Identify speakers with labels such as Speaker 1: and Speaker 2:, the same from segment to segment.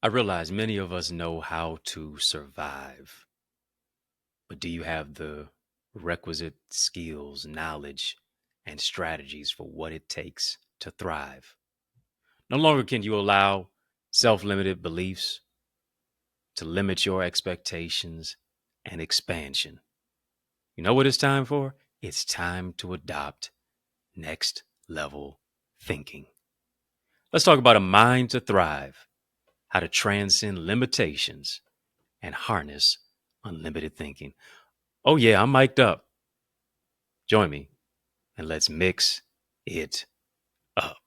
Speaker 1: I realize many of us know how to survive, but do you have the requisite skills, knowledge, and strategies for what it takes to thrive? No longer can you allow self limited beliefs to limit your expectations and expansion. You know what it's time for? It's time to adopt next level thinking. Let's talk about a mind to thrive, how to transcend limitations and harness unlimited thinking. Oh, yeah, I'm mic'd up. Join me and let's mix it up.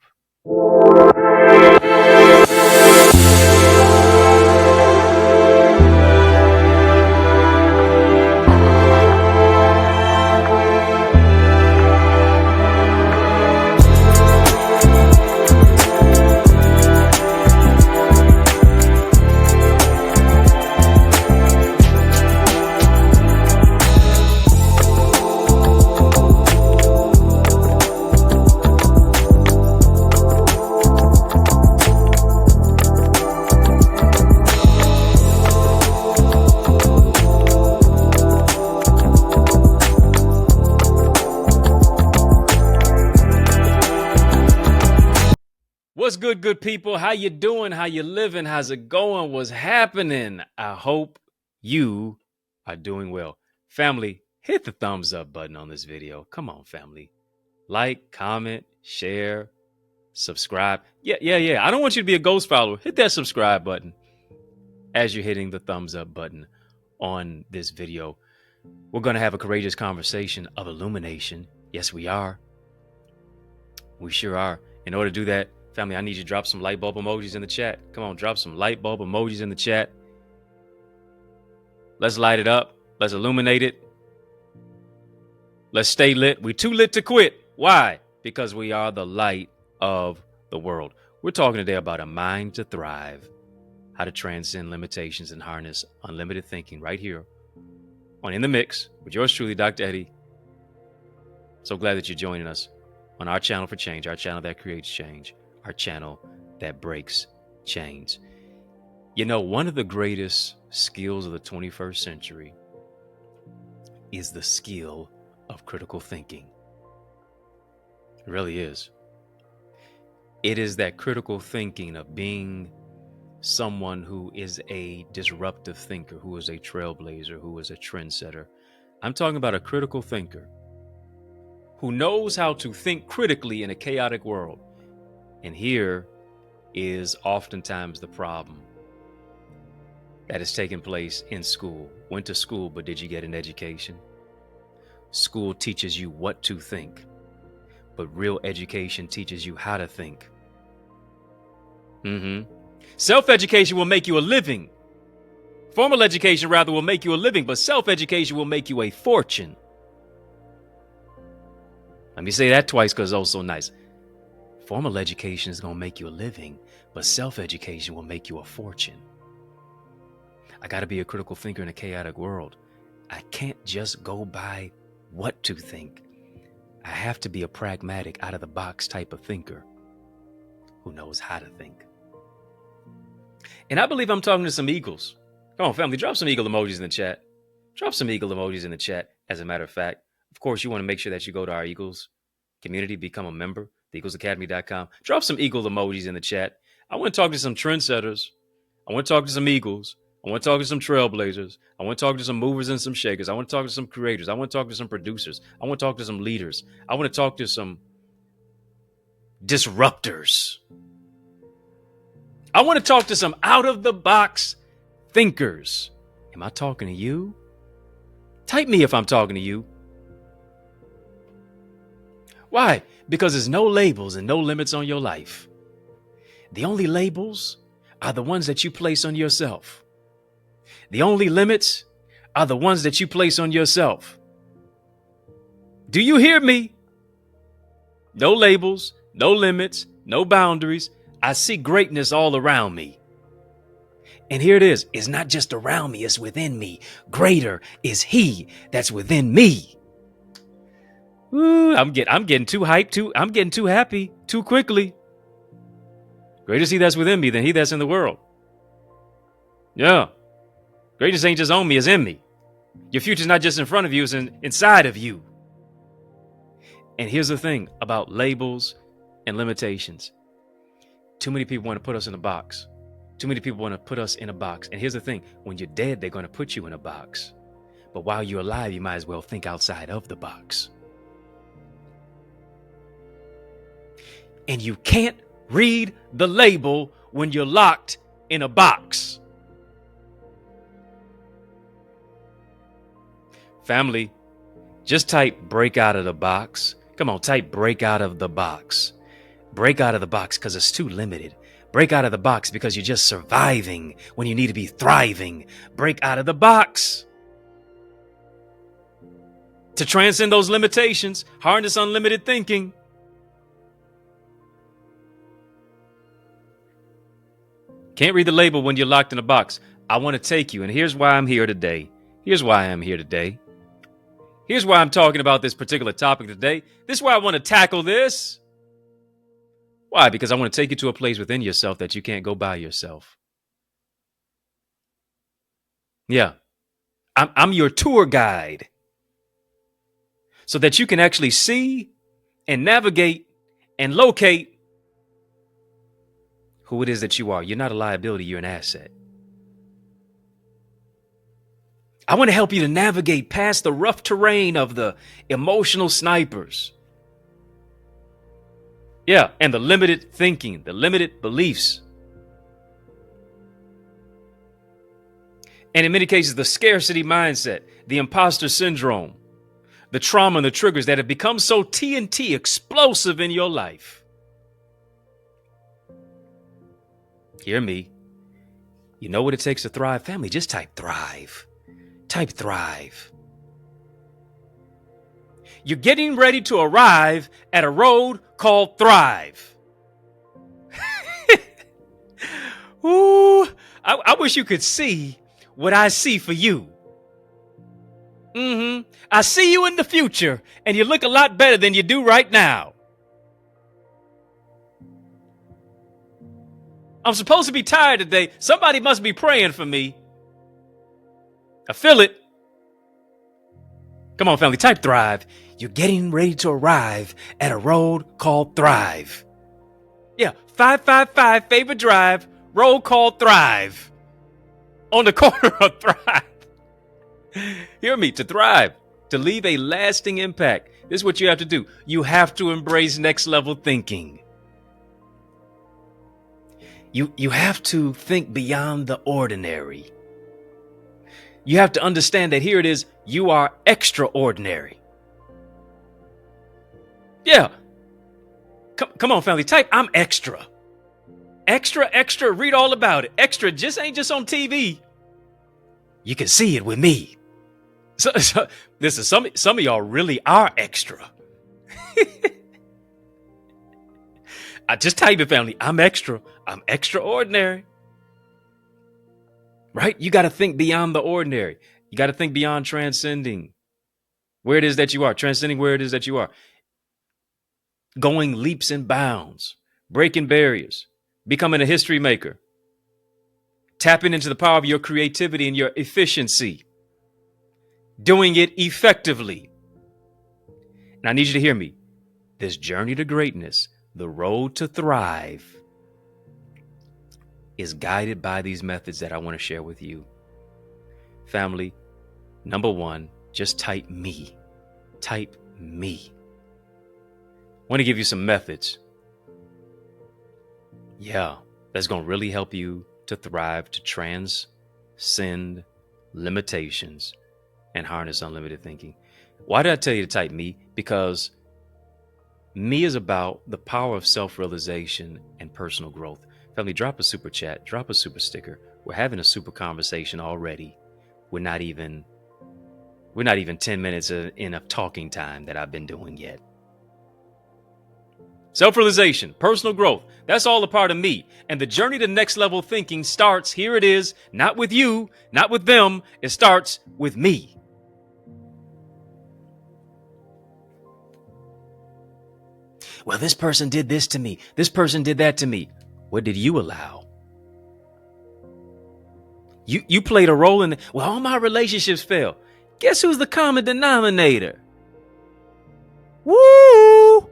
Speaker 1: What's good people? How you doing? How you living? How's it going? What's happening? I hope you are doing well. Family, hit the thumbs up button on this video. Come on, family. Like, comment, share, subscribe. Yeah. I don't want you to be a ghost follower. Hit that subscribe button as you're hitting the thumbs up button on this video. We're going to have a courageous conversation of illumination. Yes, we are. We sure are. In order to do that, family, I need you to drop some light bulb emojis in the chat. Come on, drop some light bulb emojis in the chat. Let's light it up. Let's illuminate it. Let's stay lit. We're too lit to quit. Why? Because we are the light of the world. We're talking today about a mind to thrive, how to transcend limitations and harness unlimited thinking right here on In the Mix with yours truly, Dr. Eddie. So glad that you're joining us on our channel for change, our channel that creates change, our channel that breaks chains. You know, one of the greatest skills of the 21st century is the skill of critical thinking. It really is. It is that critical thinking of being someone who is a disruptive thinker, who is a trailblazer, who is a trendsetter. I'm talking about a critical thinker who knows how to think critically in a chaotic world. And here is oftentimes the problem that is taking place in school. Went to school, but did you get an education? School teaches you what to think, but real education teaches you how to think. Self-education will make you a living. Formal education, rather, will make you a living, but self-education will make you a fortune. Let me say that twice because it's also nice. Formal education is going to make you a living, but self-education will make you a fortune. I got to be a critical thinker in a chaotic world. I can't just go by what to think. I have to be a pragmatic, out-of-the-box type of thinker who knows how to think. And I believe I'm talking to some eagles. Come on, family, drop some eagle emojis in the chat. Drop some eagle emojis in the chat, as a matter of fact. Of course, you want to make sure that you go to our Eagles community, become a member, theeaglesacademy.com. Drop some eagle emojis in the chat. I want to talk to some trendsetters. I want to talk to some eagles. I want to talk to some trailblazers. I want to talk to some movers and some shakers. I want to talk to some creators. I want to talk to some producers. I want to talk to some leaders. I want to talk to some disruptors. I want to talk to some out-of-the-box thinkers. Am I talking to you? Type me if I'm talking to you. Why? Because there's no labels and no limits on your life. The only labels are the ones that you place on yourself. The only limits are the ones that you place on yourself. Do you hear me? No labels, no limits, no boundaries. I see greatness all around me. And here it is. It's not just around me, it's within me. Greater is he that's within me. Ooh, I'm getting too hyped, I'm getting too happy too quickly. Greater is he that's within me than he that's in the world. Yeah. Greatness ain't just on me, it's in me. Your future's not just in front of you, it's inside of you. And here's the thing about labels and limitations. Too many people want to put us in a box. Too many people want to put us in a box. And here's the thing. When you're dead, they're going to put you in a box. But while you're alive, you might as well think outside of the box. And you can't read the label when you're locked in a box. Family, just type break out of the box. Come on, type break out of the box. Break out of the box because it's too limited. Break out of the box because you're just surviving when you need to be thriving. Break out of the box. To transcend those limitations, harness unlimited thinking. Can't read the label when you're locked in a box. I want to take you, and here's why I'm here today. Here's why I'm here today. Here's why I'm talking about this particular topic today. This is why I want to tackle this. Why? Because I want to take you to a place within yourself that you can't go by yourself. Yeah. I'm your tour guide. So that you can actually see and navigate and locate who it is that you are. You're not a liability, you're an asset. I want to help you to navigate past the rough terrain of the emotional snipers. Yeah, and the limited thinking, the limited beliefs. And in many cases, the scarcity mindset, the imposter syndrome, the trauma and the triggers that have become so TNT explosive in your life. Hear me. You know what it takes to thrive? Family, just type thrive. Type thrive. You're getting ready to arrive at a road called Thrive. Ooh, I wish you could see what I see for you. I see you in the future, and you look a lot better than you do right now. I'm supposed to be tired today. Somebody must be praying for me. I feel it. Come on, family, type thrive. You're getting ready to arrive at a road called Thrive. Yeah, 555 Favorite Drive, road called Thrive. On the corner of Thrive. Hear me, to thrive, to leave a lasting impact. This is what you have to do. You have to embrace next level thinking. You have to think beyond the ordinary. You have to understand that here it is, you are extraordinary. Yeah. Come on, family, type I'm extra. Extra, extra, read all about it. Extra just ain't just on TV. You can see it with me. So listen, some of y'all really are extra. I just type it, family. I'm extra. I'm extraordinary. Right? You got to think beyond the ordinary. You got to think beyond transcending where it is that you are, transcending where it is that you are. Going leaps and bounds, breaking barriers, becoming a history maker, tapping into the power of your creativity and your efficiency, doing it effectively. And I need you to hear me. This journey to greatness, the road to thrive, is guided by these methods that I want to share with you. Family, number one, just type me. Type me. I want to give you some methods. Yeah, that's going to really help you to thrive, to transcend limitations and harness unlimited thinking. Why did I tell you to type me? Because me is about the power of self-realization and personal growth. Family, drop a super chat, drop a super sticker. We're having a super conversation already. We're not even 10 minutes in of talking time that I've been doing yet. Self-realization, personal growth, that's all a part of me. And the journey to next level thinking starts, here it is, not with you, not with them. It starts with me. Well, this person did this to me. This person did that to me. What did you allow? You played a role in it. Well, all my relationships fail. Guess who's the common denominator? Woo!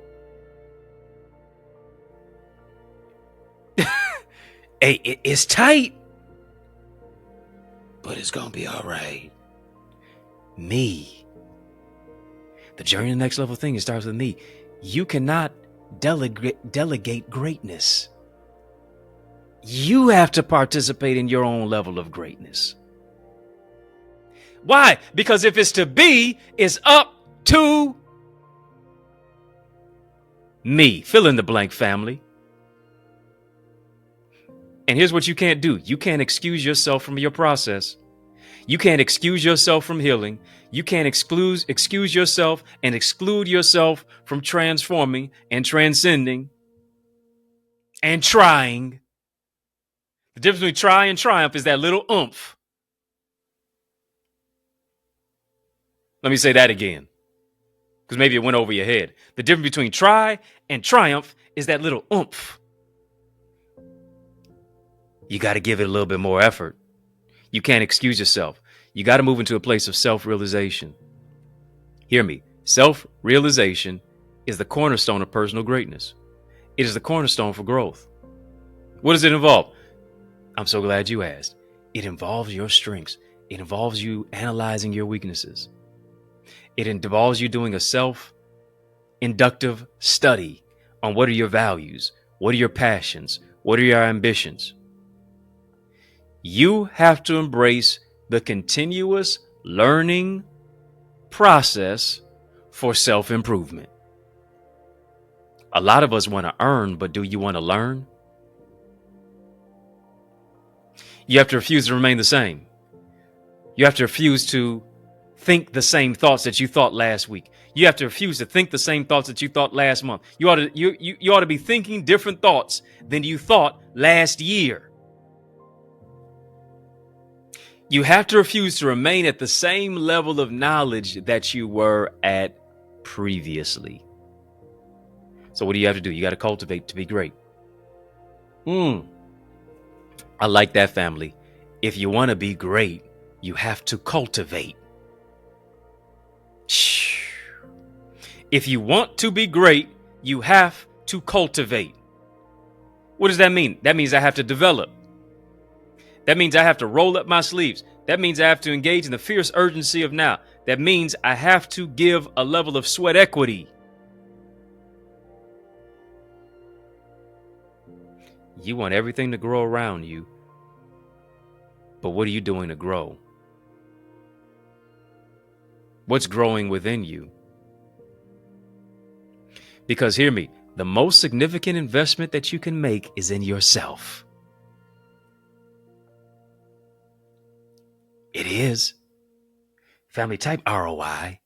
Speaker 1: Hey, it's tight, but it's gonna be all right. Me. The journey to the next level thing, it starts with me. You cannot delegate greatness. You have to participate in your own level of greatness. Why? Because if it's to be, it's up to me. Fill in the blank, family. And here's what you can't do. You can't excuse yourself from your process. You can't excuse yourself from healing. You can't excuse yourself and exclude yourself from transforming and transcending and trying. The difference between try and triumph is that little oomph. Let me say that again, because maybe it went over your head. The difference between try and triumph is that little oomph. You got to give it a little bit more effort. You can't excuse yourself. You got to move into a place of self-realization. Hear me. Self-realization is the cornerstone of personal greatness. It is the cornerstone for growth. What does it involve? I'm so glad you asked. It involves your strengths. It involves you analyzing your weaknesses. It involves you doing a self-inductive study on what are your values, what are your passions, what are your ambitions. You have to embrace the continuous learning process for self-improvement. A lot of us want to earn, but do you want to learn? You have to refuse to remain the same. You have to refuse to think the same thoughts that you thought last week. You have to refuse to think the same thoughts that you thought last month. You ought to be thinking different thoughts than you thought last year. You have to refuse to remain at the same level of knowledge that you were at previously. So what do you have to do? You got to cultivate to be great. I like that, family. If you want to be great, you have to cultivate. If you want to be great, you have to cultivate. What does that mean? That means I have to develop. That means I have to roll up my sleeves. That means I have to engage in the fierce urgency of now. That means I have to give a level of sweat equity. You want everything to grow around you, but what are you doing to grow? What's growing within you? Because hear me, the most significant investment that you can make is in yourself. It is. Family, type ROI.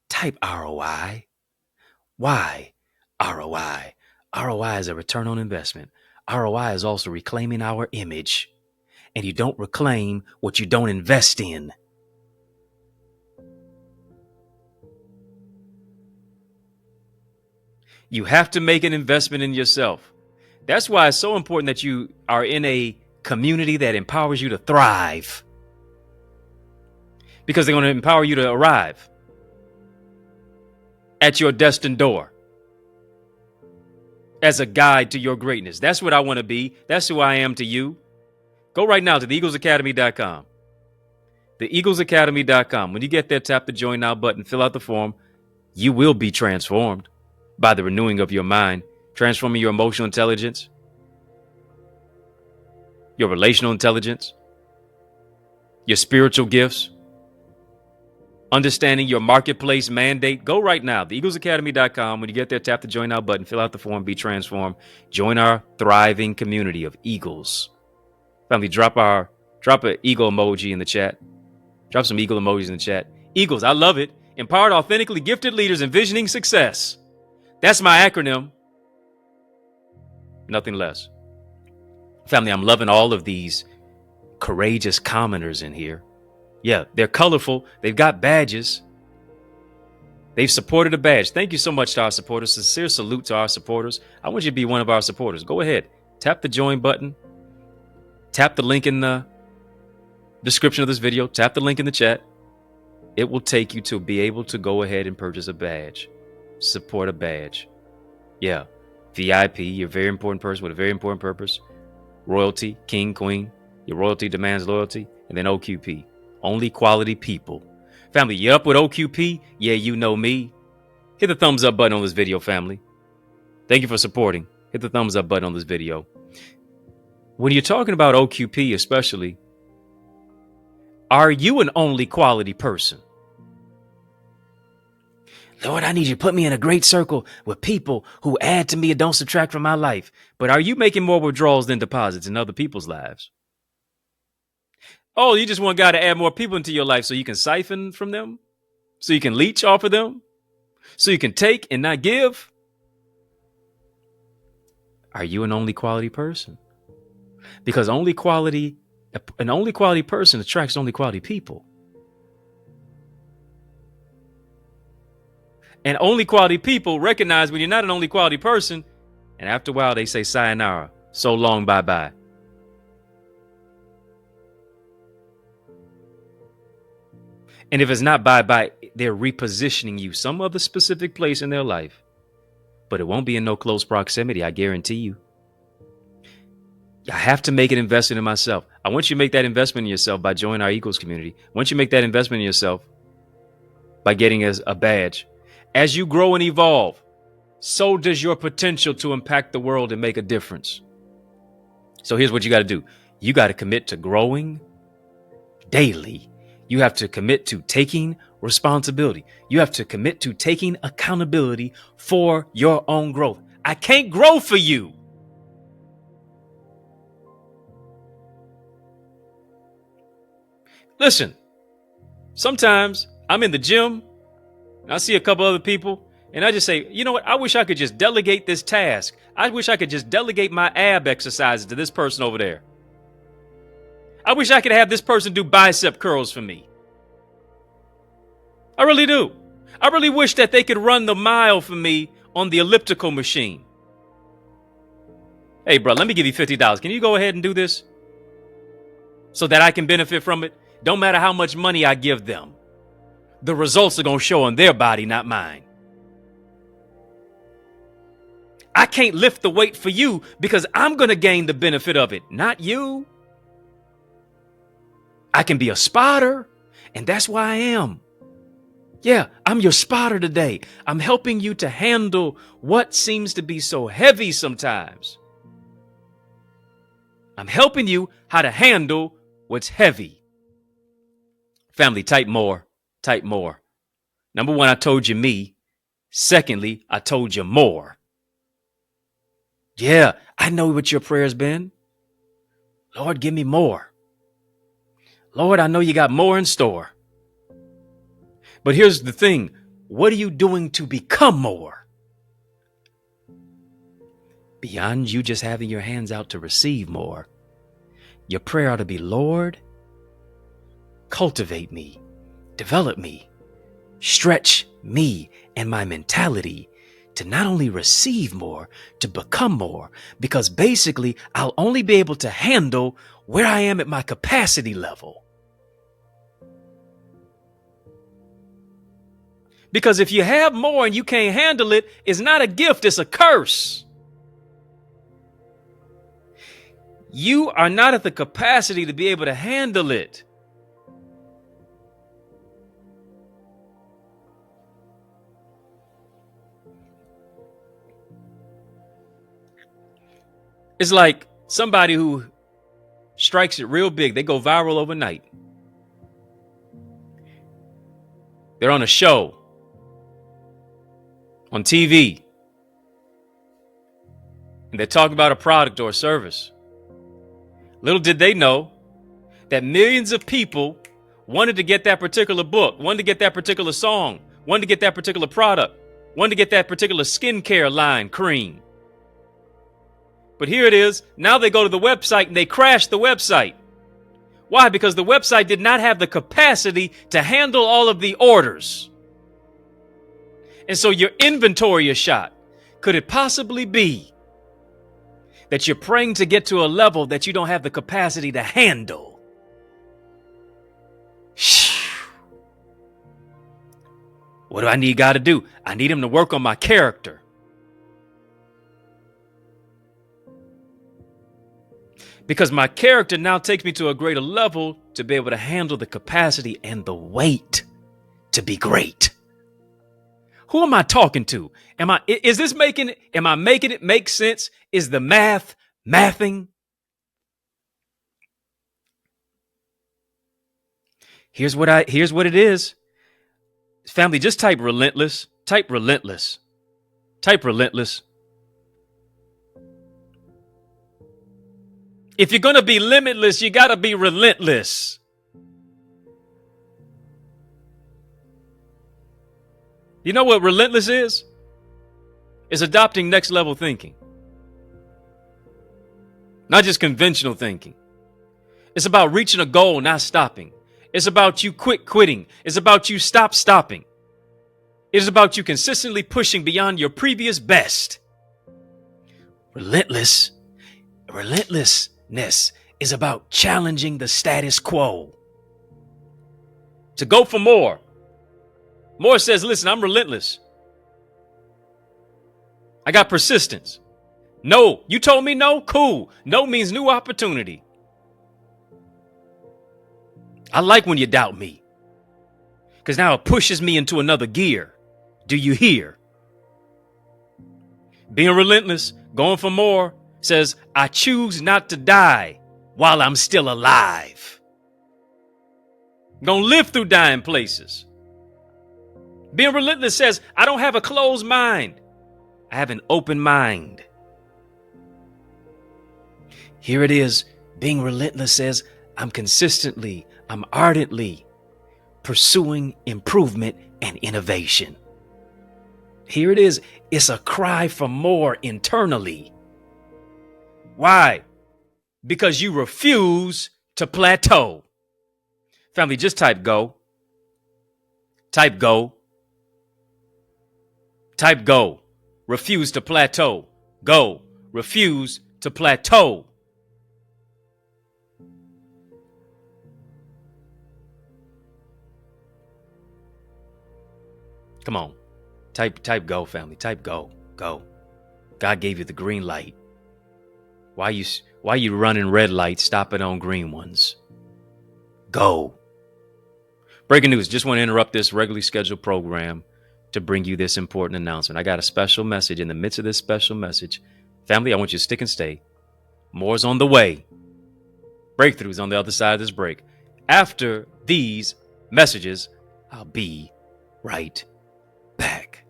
Speaker 1: Type ROI. Why? ROI. ROI is a return on investment. ROI is also reclaiming our image. And you don't reclaim what you don't invest in. You have to make an investment in yourself. That's why it's so important that you are in a community that empowers you to thrive. Because they're going to empower you to arrive at your destined door as a guide to your greatness. That's what I want to be. That's who I am to you. Go right now to theeaglesacademy.com. Theeaglesacademy.com. When you get there, tap the join now button, fill out the form. You will be transformed by the renewing of your mind, transforming your emotional intelligence, your relational intelligence, your spiritual gifts, understanding your marketplace mandate. Go right now, theeaglesacademy.com. When you get there, tap the join now button, fill out the form, be transformed. Join our thriving community of eagles. Family, drop an eagle emoji in the chat. Drop some eagle emojis in the chat. Eagles, I love it. Empowered, authentically gifted leaders envisioning success. That's my acronym. Nothing less. Family, I'm loving all of these courageous commenters in here. Yeah, they're colorful. They've got badges. They've supported a badge. Thank you so much to our supporters. Sincere salute to our supporters. I want you to be one of our supporters. Go ahead. Tap the join button. Tap the link in the description of this video, tap the link in the chat. It will take you to be able to go ahead and purchase a badge. Support a badge. Yeah. VIP, you're a very important person with a very important purpose. Royalty, king, queen. Your royalty demands loyalty. And then OQP, only quality people. Family, you up with OQP? Yeah, you know me. Hit the thumbs up button on this video, family. Thank you for supporting. Hit the thumbs up button on this video. When you're talking about OQP especially, are you an only quality person? Lord, I need you to put me in a great circle with people who add to me and don't subtract from my life. But are you making more withdrawals than deposits in other people's lives? Oh, you just want God to add more people into your life so you can siphon from them? So you can leech off of them? So you can take and not give? Are you an only quality person? Because an only quality person attracts only quality people. And only quality people recognize when you're not an only quality person. And after a while, they say, sayonara, so long, bye-bye. And if it's not bye-bye, they're repositioning you some other specific place in their life. But it won't be in no close proximity, I guarantee you. I have to make an investment in myself. I want you to make that investment in yourself by joining our Eagles community. I want you to make that investment in yourself by getting a badge. As you grow and evolve, so does your potential to impact the world and make a difference. So here's what you got to do. You got to commit to growing daily. You have to commit to taking responsibility. You have to commit to taking accountability for your own growth. I can't grow for you. Listen, sometimes I'm in the gym and I see a couple other people and I just say, you know what? I wish I could just delegate this task. I wish I could just delegate my ab exercises to this person over there. I wish I could have this person do bicep curls for me. I really do. I really wish that they could run the mile for me on the elliptical machine. Hey, bro, let me give you $50. Can you go ahead and do this so that I can benefit from it? Don't matter how much money I give them. The results are going to show on their body, not mine. I can't lift the weight for you because I'm going to gain the benefit of it, not you. I can be a spotter, and that's why I am. Yeah, I'm your spotter today. I'm helping you to handle what seems to be so heavy sometimes. I'm helping you how to handle what's heavy. Family, type more. Type more. Number one, I told you me. Secondly, I told you more. Yeah, I know what your prayer's been. Lord, give me more. Lord, I know you got more in store. But here's the thing. What are you doing to become more? Beyond you just having your hands out to receive more, your prayer ought to be, Lord, cultivate me, develop me, stretch me and my mentality to not only receive more, to become more, because basically I'll only be able to handle where I am at my capacity level. Because if you have more and you can't handle it, it's not a gift, it's a curse. You are not at the capacity to be able to handle it. It's like somebody who strikes it real big. They go viral overnight. They're on a show, on TV, and they're talking about a product or a service. Little did they know that millions of people wanted to get that particular book, wanted to get that particular song, wanted to get that particular product, wanted to get that particular skincare line, cream. But here it is. Now they go to the website and they crash the website. Why? Because the website did not have the capacity to handle all of the orders. And so your inventory is shot. Could it possibly be that you're praying to get to a level that you don't have the capacity to handle? What do I need God to do? I need him to work on my character. Because my character now takes me to a greater level to be able to handle the capacity and the weight to be great. Who am I talking to? Am I making it make sense? Is the mathing? Here's what it is. Family, just type relentless. Type relentless. Type relentless. If you're going to be limitless, you got to be relentless. You know what relentless is? It's adopting next level thinking. Not just conventional thinking. It's about reaching a goal, not stopping. It's about you quitting. It's about you stopping. It is about you consistently pushing beyond your previous best. Relentlessness is about challenging the status quo. To go for more. More says, listen, I'm relentless. I got persistence. No, you told me no? Cool. No means new opportunity. I like when you doubt me, because now it pushes me into another gear. Do you hear? Being relentless, going for more, says, I choose not to die while I'm still alive. I'm going to live through dying places. Being relentless says, I don't have a closed mind. I have an open mind. Here it is. Being relentless says, I'm ardently pursuing improvement and innovation. Here it is. It's a cry for more internally. Why? Because you refuse to plateau. Family, just type go. Type go. Type go. Refuse to plateau. Go. Refuse to plateau. Come on. Type go, family. Type go. Go. God gave you the green light. Why you running red lights, stopping on green ones? Go. Breaking news. Just want to interrupt this regularly scheduled program to bring you this important announcement. I got a special message in the midst of this special message. Family, I want you to stick and stay. More's on the way. Breakthroughs on the other side of this break. After these messages, I'll be right back.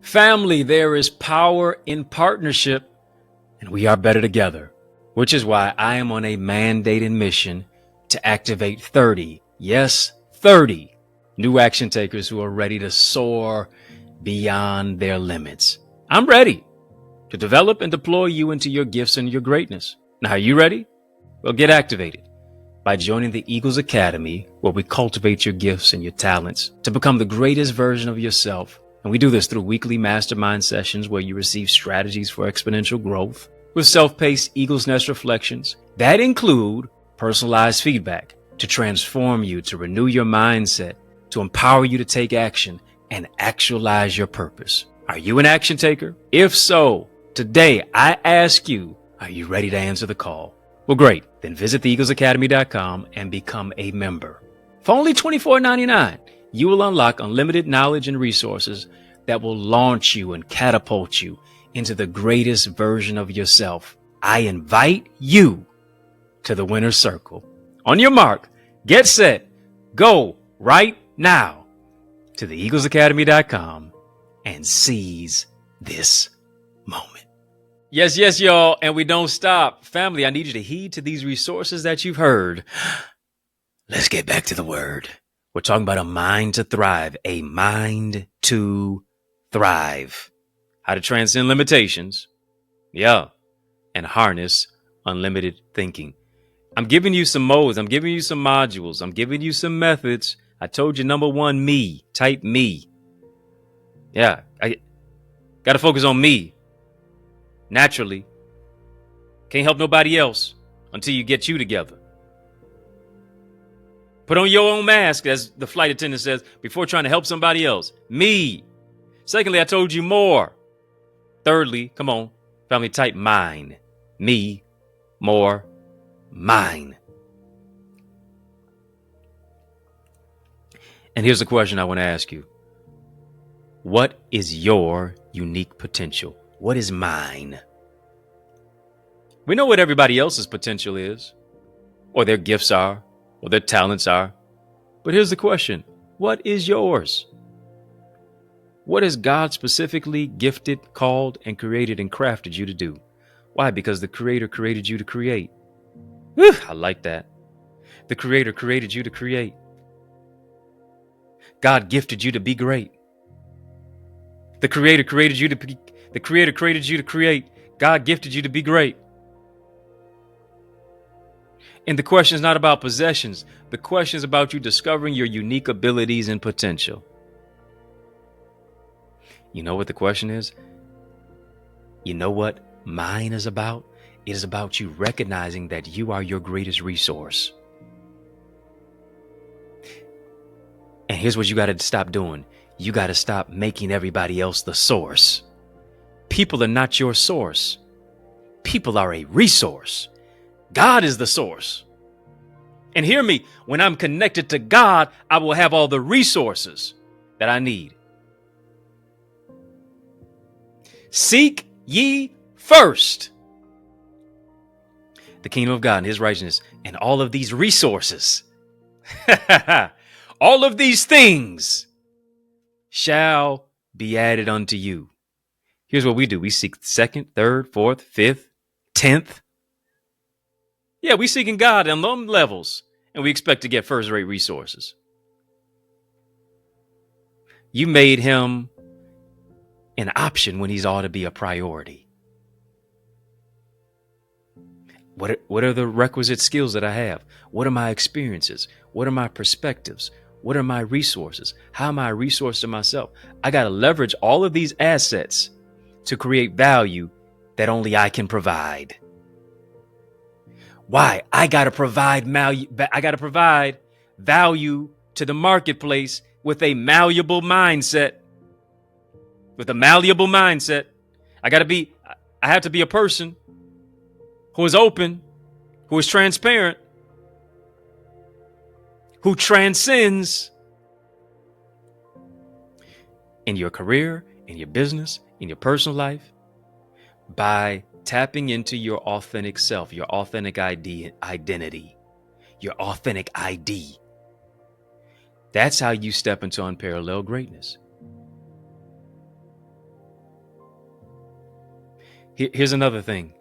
Speaker 1: Family, there is power in partnership, and we are better together, which is why I am on a mandated mission to activate 30, yes, 30 new action takers who are ready to soar beyond their limits. I'm ready to develop and deploy you into your gifts and your greatness. Now, are you ready? Well, get activated by joining the Eagles Academy, where we cultivate your gifts and your talents to become the greatest version of yourself. And we do this through weekly mastermind sessions where you receive strategies for exponential growth with self-paced Eagles Nest reflections that include personalized feedback to transform you, to renew your mindset, to empower you to take action and actualize your purpose. Are you an action taker? If so, today I ask you, are you ready to answer the call? Well, great. Then visit theeaglesacademy.com and become a member. For only $24.99, you will unlock unlimited knowledge and resources that will launch you and catapult you into the greatest version of yourself. I invite you to the winner's circle. On your mark, get set, go right now to theeaglesacademy.com and seize this moment. Yes, y'all. And we don't stop. Family, I need you to heed to these resources that you've heard. Let's get back to the word. We're talking about a mind to thrive, a mind to thrive. How to transcend limitations. Yeah. And harness unlimited thinking. I'm giving you some modes. I'm giving you some modules. I'm giving you some methods. I told you, number one, me. Type me. Yeah. I got to focus on me. Naturally. Can't help nobody else until you get you together. Put on your own mask, as the flight attendant says, before trying to help somebody else. Me. Secondly, I told you more. Thirdly, come on, family, type mine. Me, more, mine. And here's the question I want to ask you. What is your unique potential? What is mine? We know what everybody else's potential is, or their gifts are, or their talents are. But here's the question. What is yours? What has God specifically gifted, called, and created and crafted you to do? Why? Because the Creator created you to create. Whew, I like that. The Creator created you to create. God gifted you to be great. The Creator created you to be, the Creator created you to create. God gifted you to be great. And the question is not about possessions. The question is about you discovering your unique abilities and potential. You know what the question is? You know what mine is about? It is about you recognizing that you are your greatest resource. And here's what you got to stop doing. You got to stop making everybody else the source. People are not your source. People are a resource. God is the source. And hear me, when I'm connected to God, I will have all the resources that I need. Seek ye first the kingdom of God and his righteousness, and all of these resources, all of these things shall be added unto you. Here's what we do. We seek second, third, fourth, fifth, 10th. Yeah, we seeking God on them levels, and we expect to get first-rate resources. You made him an option when he's ought to be a priority. What are the requisite skills that I have? What are my experiences? What are my perspectives? What are my resources? How am I a resource to myself? I got to leverage all of these assets to create value that only I can provide. Why? I got to provide value to the marketplace with a malleable mindset. With a malleable mindset. I have to be a person who is open, who is transparent, who transcends in your career, in your business, in your personal life, by tapping into your authentic self, your authentic identity, your authentic ID. That's how you step into unparalleled greatness. Here's another thing.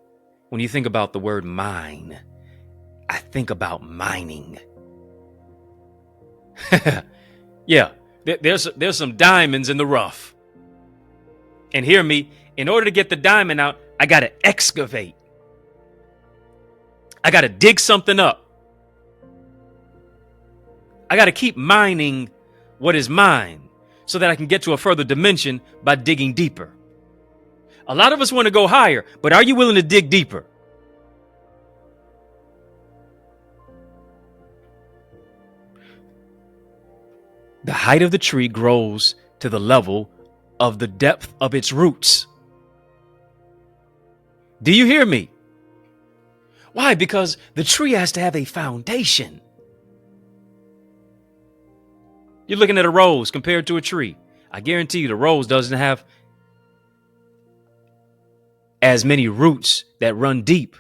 Speaker 1: When you think about the word mine, I think about mining. Yeah, there's some diamonds in the rough. And hear me, in order to get the diamond out, I got to excavate. I got to dig something up. I got to keep mining what is mine so that I can get to a further dimension by digging deeper. A lot of us want to go higher, but are you willing to dig deeper? The height of the tree grows to the level of the depth of its roots. Do you hear me? Why? Because the tree has to have a foundation. You're looking at a rose compared to a tree. I guarantee you the rose doesn't have as many roots that run deep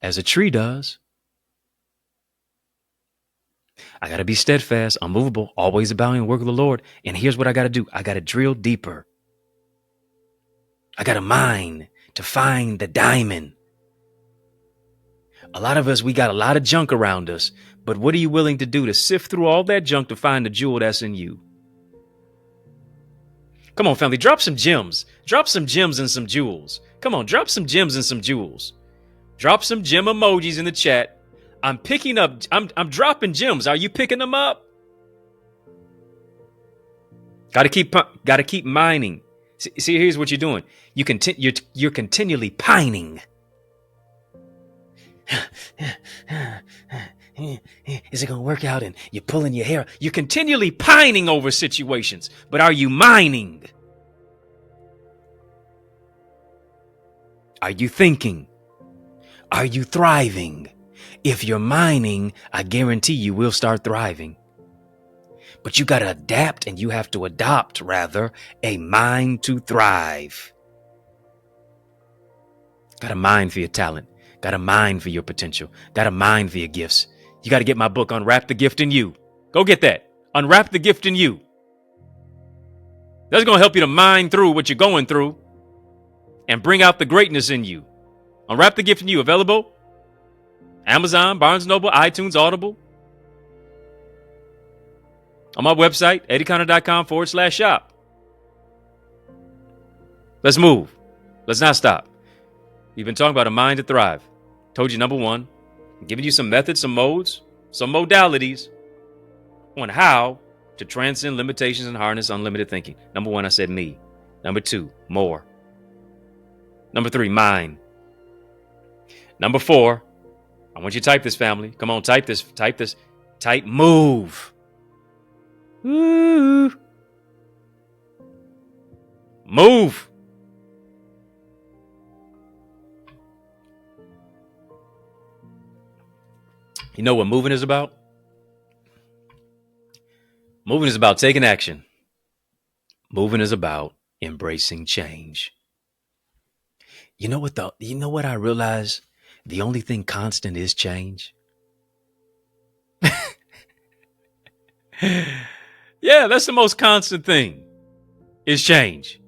Speaker 1: as a tree does. I got to be steadfast, unmovable, always abounding in the work of the Lord. And here's what I got to do. I got to drill deeper. I got to mine to find the diamond. A lot of us, we got a lot of junk around us, but what are you willing to do to sift through all that junk to find the jewel that's in you? Come on, family, drop some gems. Drop some gems and some jewels. Come on, drop some gems and some jewels. Drop some gem emojis in the chat. I'm dropping gems. Are you picking them up? Got to keep mining. See, here's what you're doing. You're continually pining. Is it going to work out? And you're pulling your hair. You're continually pining over situations. But are you mining? Are you thinking? Are you thriving? If you're mining, I guarantee you will start thriving. But you got to adapt, and you have to adopt, rather, a mind to thrive. Got a mind for your talent. Got a mind for your potential. Got a mind for your gifts. You got to get my book, Unwrap the Gift in You. Go get that. Unwrap the Gift in You. That's going to help you to mine through what you're going through and bring out the greatness in you. Unwrap the Gift in You. Available Amazon, Barnes & Noble, iTunes, Audible. On my website, EddieConnor.com/shop. Let's move. Let's not stop. We've been talking about a mind to thrive. Told you, number one, I'm giving you some methods, some modes, some modalities on how to transcend limitations and harness unlimited thinking. Number one, I said me. Number two, more. Number three, mine. Number four, I want you to type this, family. Come on, type this. Type move. Ooh. Move. You know what moving is about? Moving is about taking action. Moving is about embracing change. You know what I realize? The only thing constant is change. Yeah, that's the most constant thing, is change.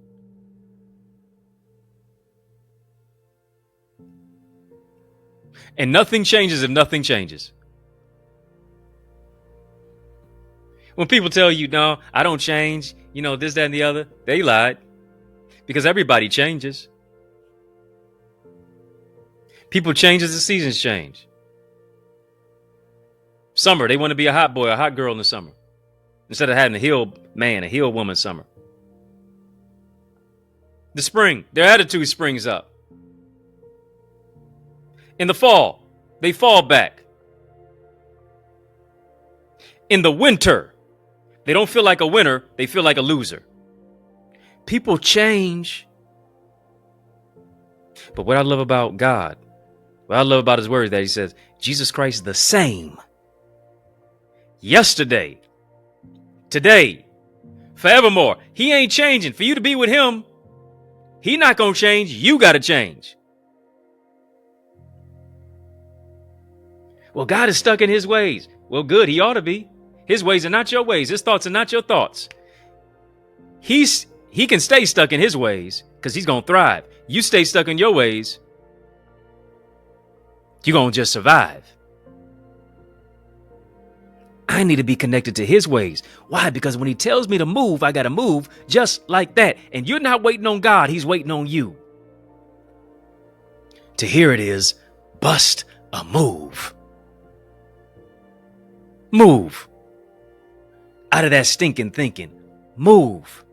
Speaker 1: And nothing changes if nothing changes. When people tell you, no, I don't change, this, that, and the other, they lied. Because everybody changes. People change as the seasons change. Summer, they want to be a hot boy, a hot girl in the summer. Instead of having a healed man, a healed woman summer. The spring, their attitude springs up. In the fall, they fall back. In the winter, they don't feel like a winner, they feel like a loser. People change. But what I love about God, what I love about his word is that he says, Jesus Christ the same. Yesterday, today, forevermore. He ain't changing. For you to be with him, he not going to change. You got to change. Well, God is stuck in his ways. Well, good. He ought to be. His ways are not your ways. His thoughts are not your thoughts. He can stay stuck in his ways because he's going to thrive. You stay stuck in your ways, you're going to just survive. I need to be connected to his ways. Why? Because when he tells me to move, I got to move just like that. And you're not waiting on God. He's waiting on you. To hear it is bust a move. Move. Out of that stinking thinking. Move.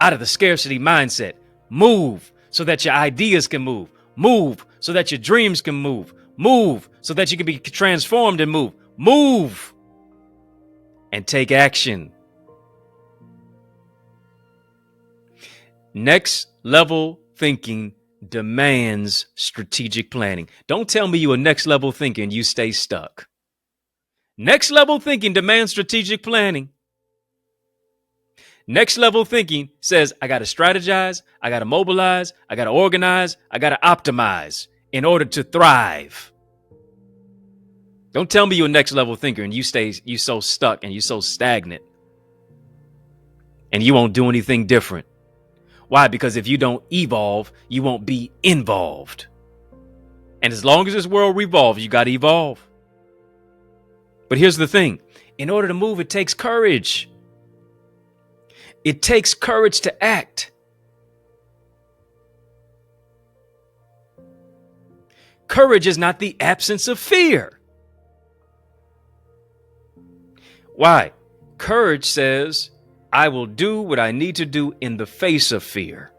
Speaker 1: Out of the scarcity mindset. Move so that your ideas can move. Move so that your dreams can move. Move so that you can be transformed and move. Move and take action. Next level thinking demands strategic planning. Don't tell me you're a next level thinker and you stay stuck. Next level thinking demands strategic planning. Next level thinking says, I got to strategize, I got to mobilize, I got to organize, I got to optimize in order to thrive. Don't tell me you're a next level thinker and you so stuck and you so stagnant and you won't do anything different. Why? Because if you don't evolve, you won't be involved. And as long as this world revolves, you got to evolve. But here's the thing. In order to move, it takes courage. It takes courage to act. Courage is not the absence of fear. Why? Courage says, I will do what I need to do in the face of fear.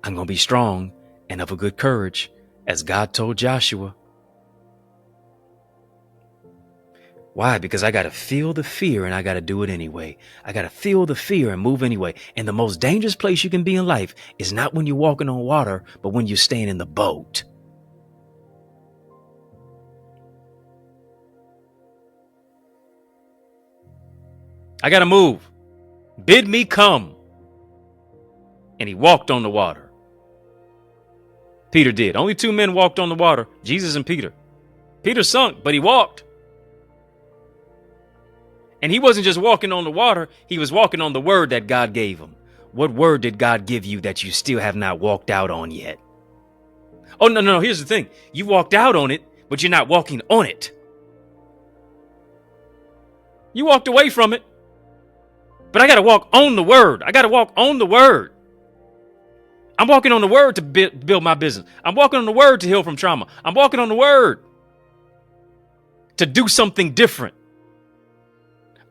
Speaker 1: I'm going to be strong and of a good courage, as God told Joshua. Why? Because I got to feel the fear and I got to do it anyway. I got to feel the fear and move anyway. And the most dangerous place you can be in life is not when you're walking on water, but when you're staying in the boat. I got to move. Bid me come. And he walked on the water. Peter did. Only two men walked on the water, Jesus and Peter. Peter sunk, but he walked. And he wasn't just walking on the water. He was walking on the word that God gave him. What word did God give you that you still have not walked out on yet? Oh, no. Here's the thing. You walked out on it, but you're not walking on it. You walked away from it. But I got to walk on the word. I got to walk on the word. I'm walking on the word to build my business. I'm walking on the word to heal from trauma. I'm walking on the word to do something different.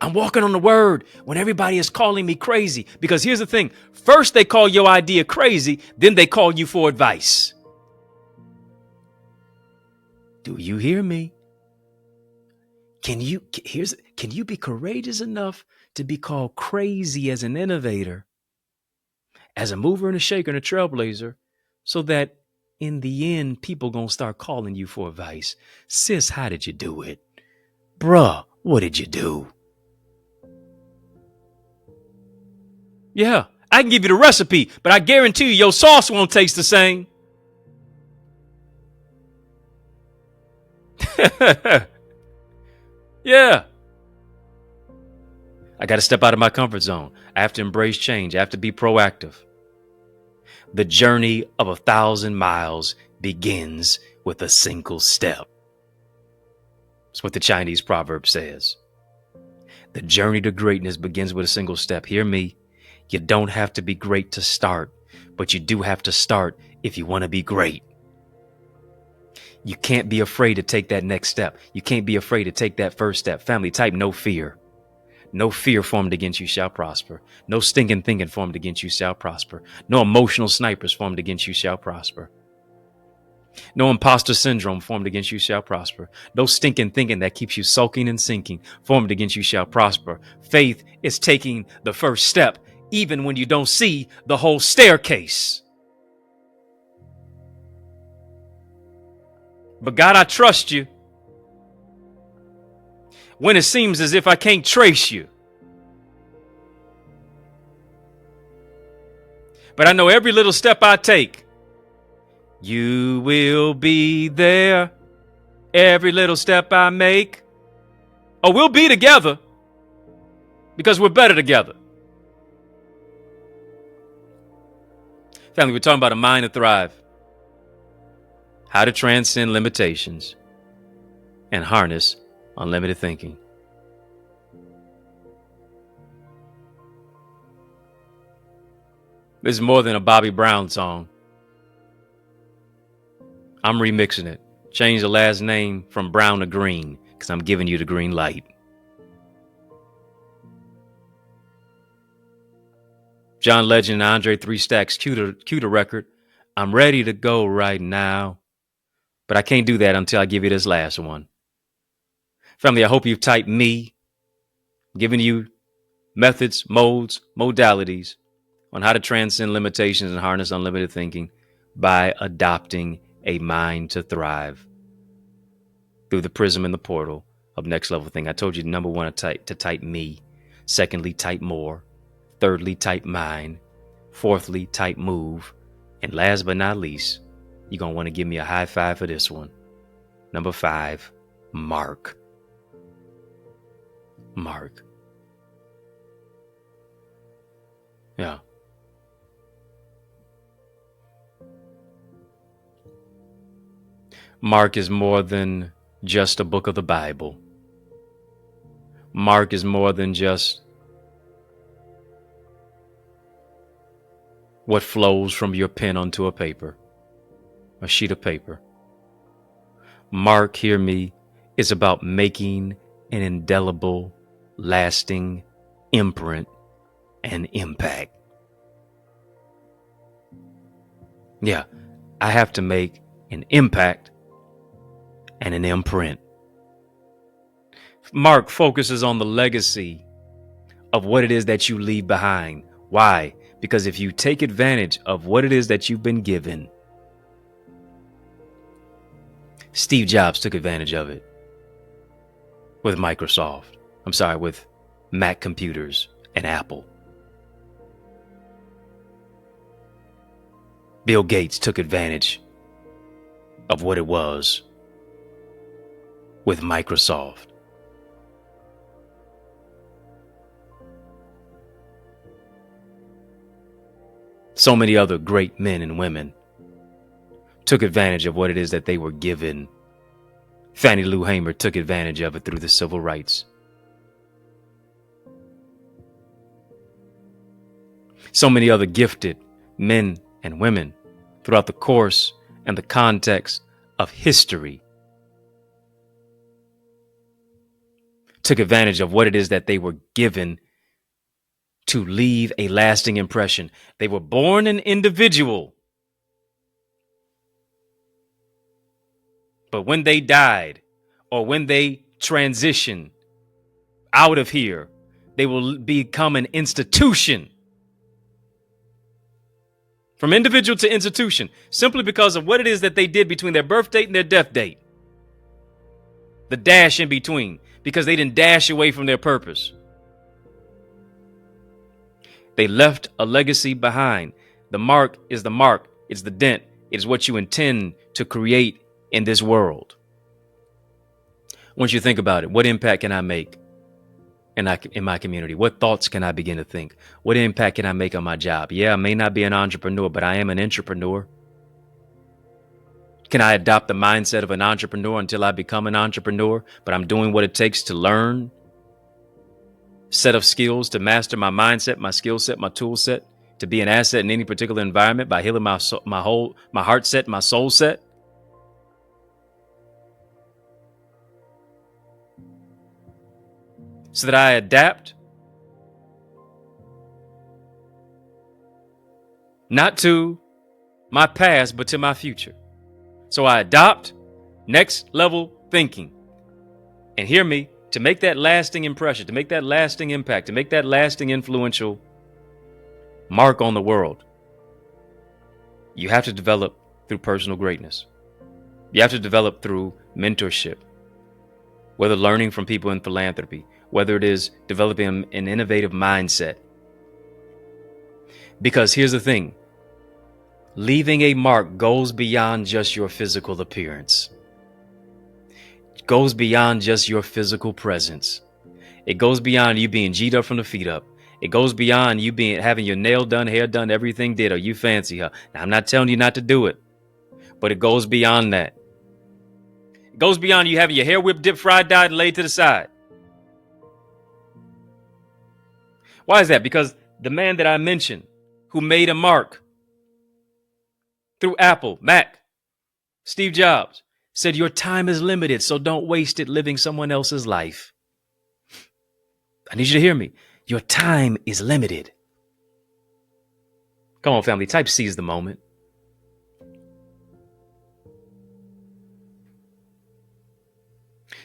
Speaker 1: I'm walking on the word when everybody is calling me crazy. Because here's the thing. First, they call your idea crazy. Then they call you for advice. Do you hear me? Can you be courageous enough to be called crazy as an innovator, as a mover and a shaker and a trailblazer, so that in the end, people gonna start calling you for advice? Sis, how did you do it? Bruh, what did you do? Yeah, I can give you the recipe, but I guarantee you your sauce won't taste the same. Yeah. I got to step out of my comfort zone. I have to embrace change. I have to be proactive. The journey of 1,000 miles begins with a single step. That's what the Chinese proverb says. The journey to greatness begins with a single step. Hear me. You don't have to be great to start, but you do have to start if you want to be great. You can't be afraid to take that next step. You can't be afraid to take that first step. Family, type no fear. No fear formed against you shall prosper. No stinking thinking formed against you shall prosper. No emotional snipers formed against you shall prosper. No imposter syndrome formed against you shall prosper. No stinking thinking that keeps you sulking and sinking formed against you shall prosper. Faith is taking the first step, even when you don't see the whole staircase. But God, I trust you when it seems as if I can't trace you. But I know every little step I take, you will be there. Every little step I make. Oh, we'll be together because we're better together. Family, we're talking about a mind to thrive. How to transcend limitations and harness unlimited thinking. This is more than a Bobby Brown song. I'm remixing it. Change the last name from Brown to Green because I'm giving you the green light. John Legend and Andre 3 Stacks cue the record. I'm ready to go right now. But I can't do that until I give you this last one. Family, I hope you've typed me, giving you methods, modes, modalities on how to transcend limitations and harness unlimited thinking by adopting a mind to thrive through the prism and the portal of next level thing. I told you, number one, to type me. Secondly, type more. Thirdly, type mind. Fourthly, type move. And last but not least, you're going to want to give me a high five for this one. Number 5, mark. Mark. Yeah. Mark is more than just a book of the Bible. Mark is more than just what flows from your pen onto a paper, a sheet of paper. Mark, hear me, is about making an indelible, lasting imprint and impact. Yeah, I have to make an impact and an imprint. Mark focuses on the legacy of what it is that you leave behind. Why? Because if you take advantage of what it is that you've been given, Steve Jobs took advantage of it with Microsoft. With Mac computers and Apple. Bill Gates took advantage of what it was with Microsoft. So many other great men and women took advantage of what it is that they were given. Fannie Lou Hamer took advantage of it through the civil rights. So many other gifted men and women throughout the course and the context of history took advantage of what it is that they were given to leave a lasting impression. They were born an individual, but when they died or when they transition out of here, they will become an institution. From individual to institution, simply because of what it is that they did between their birth date and their death date. The dash in between, because they didn't dash away from their purpose. They left a legacy behind. The mark is the mark. It's the dent. It's what you intend to create in this world. Once you think about it, what impact can I make in my community? What thoughts can I begin to think? What impact can I make on my job? Yeah, I may not be an entrepreneur, but I am an entrepreneur. Can I adopt the mindset of an entrepreneur until I become an entrepreneur? But I'm doing what it takes to learn set of skills to master my mindset, my skill set, my tool set, to be an asset in any particular environment by healing my heart set, my soul set. So that I adapt not to my past, but to my future. So I adopt next level thinking. And hear me, to make that lasting impression, to make that lasting impact, to make that lasting influential mark on the world, you have to develop through personal greatness. You have to develop through mentorship, whether learning from people in philanthropy, whether it is developing an innovative mindset. Because here's the thing, leaving a mark goes beyond just your physical appearance. It goes beyond just your physical presence. It goes beyond you being G'd up from the feet up. It goes beyond you having your nail done, hair done, everything did, or you fancy her. Now, I'm not telling you not to do it, but it goes beyond that. It goes beyond you having your hair whipped, dipped, fried, dyed, and laid to the side. Why is that? Because the man that I mentioned who made a mark through Apple, Mac, Steve Jobs, said your time is limited, so don't waste it living someone else's life. I need you to hear me. Your time is limited. Come on, family, type seize the moment.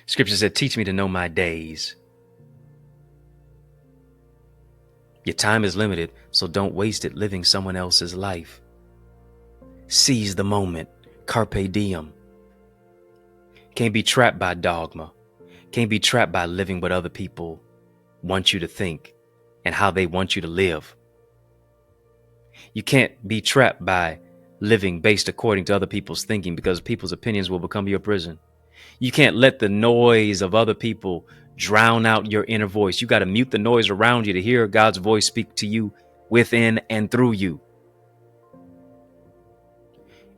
Speaker 1: Scripture said, teach me to know my days. Your time is limited, so don't waste it living someone else's life. Seize the moment. Carpe diem. Can't be trapped by dogma. Can't be trapped by living what other people want you to think and how they want you to live. You can't be trapped by living based according to other people's thinking, because people's opinions will become your prison. You can't let the noise of other people drown out your inner voice. You got to mute the noise around you to hear God's voice speak to you within and through you.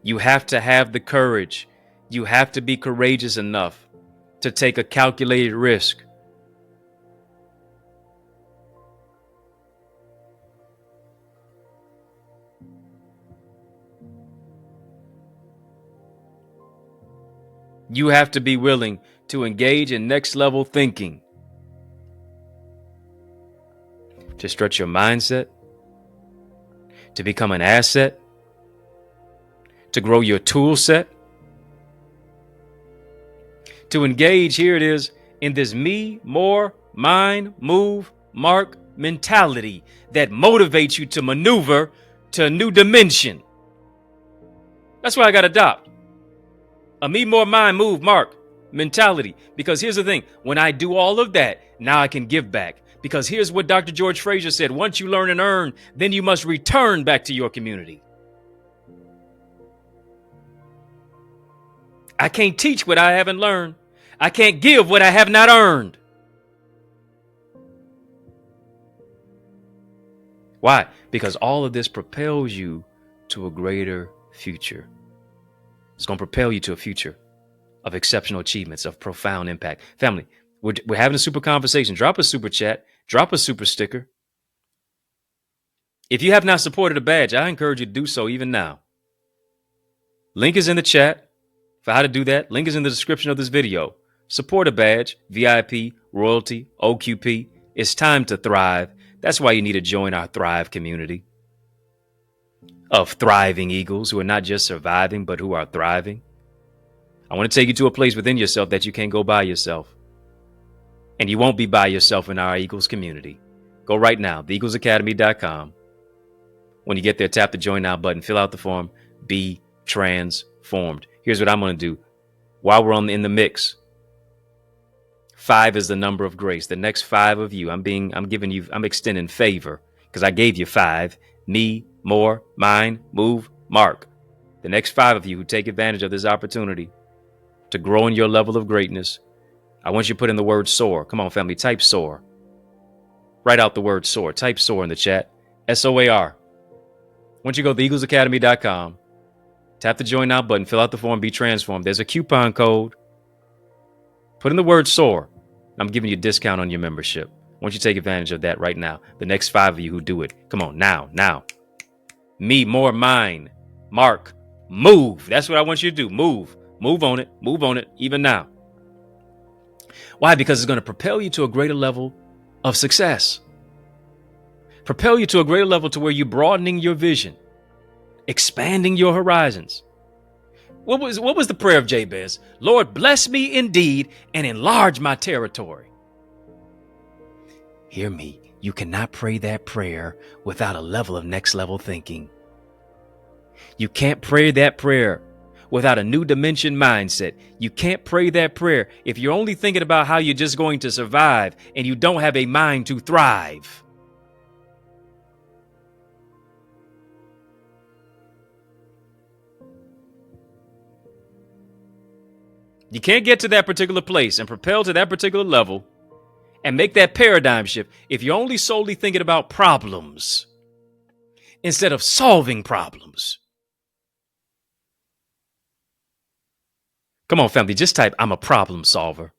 Speaker 1: You have to have the courage. You have to be courageous enough to take a calculated risk. You have to be willing to engage in next level thinking, to stretch your mindset, to become an asset, to grow your tool set, to engage, here it is, in this me, more, mine, move, mark mentality that motivates you to maneuver to a new dimension. That's why I got to adopt a me, more, mine, move, mark mentality. Because here's the thing. When I do all of that, now I can give back. Because here's what Dr. George Fraser said. Once you learn and earn, then you must return back to your community. I can't teach what I haven't learned. I can't give what I have not earned. Why? Because all of this propels you to a greater future. It's going to propel you to a future of exceptional achievements, of profound impact. Family, we're having a super conversation. Drop a super chat. Drop a super sticker. If you have not supported a badge, I encourage you to do so even now. Link is in the chat for how to do that. Link is in the description of this video. Support a badge, VIP, royalty, OQP. It's time to thrive. That's why you need to join our Thrive community of thriving eagles who are not just surviving, but who are thriving. I want to take you to a place within yourself that you can't go by yourself. And you won't be by yourself in our Eagles community. Go right now, theeaglesacademy.com. When you get there, tap the join now button, fill out the form, be transformed. Here's what I'm going to do. While we're in the mix, 5 is the number of grace. The next 5 of you, I'm extending favor because I gave you 5. Me, more, mine, move, mark. The next 5 of you who take advantage of this opportunity to grow in your level of greatness, I want you to put in the word soar. Come on, family, type soar. Write out the word soar. Type soar in the chat. SOAR. Once you go to theeaglesacademy.com, tap the join now button, fill out the form, be transformed. There's a coupon code. Put in the word soar. I'm giving you a discount on your membership. I want you to take advantage of that right now. The next 5 of you who do it. Come on, now. Me, more, mine, mark, move. That's what I want you to do. Move on it, even now. Why? Because it's going to propel you to a greater level of success. Propel you to a greater level to where you're broadening your vision, expanding your horizons. What was the prayer of Jabez? Lord, bless me indeed and enlarge my territory. Hear me. You cannot pray that prayer without a level of next level thinking. You can't pray that prayer without a new dimension mindset. You can't pray that prayer if you're only thinking about how you're just going to survive and you don't have a mind to thrive. You can't get to that particular place and propel to that particular level and make that paradigm shift if you're only solely thinking about problems instead of solving problems. Come on, family, just type, I'm a problem solver.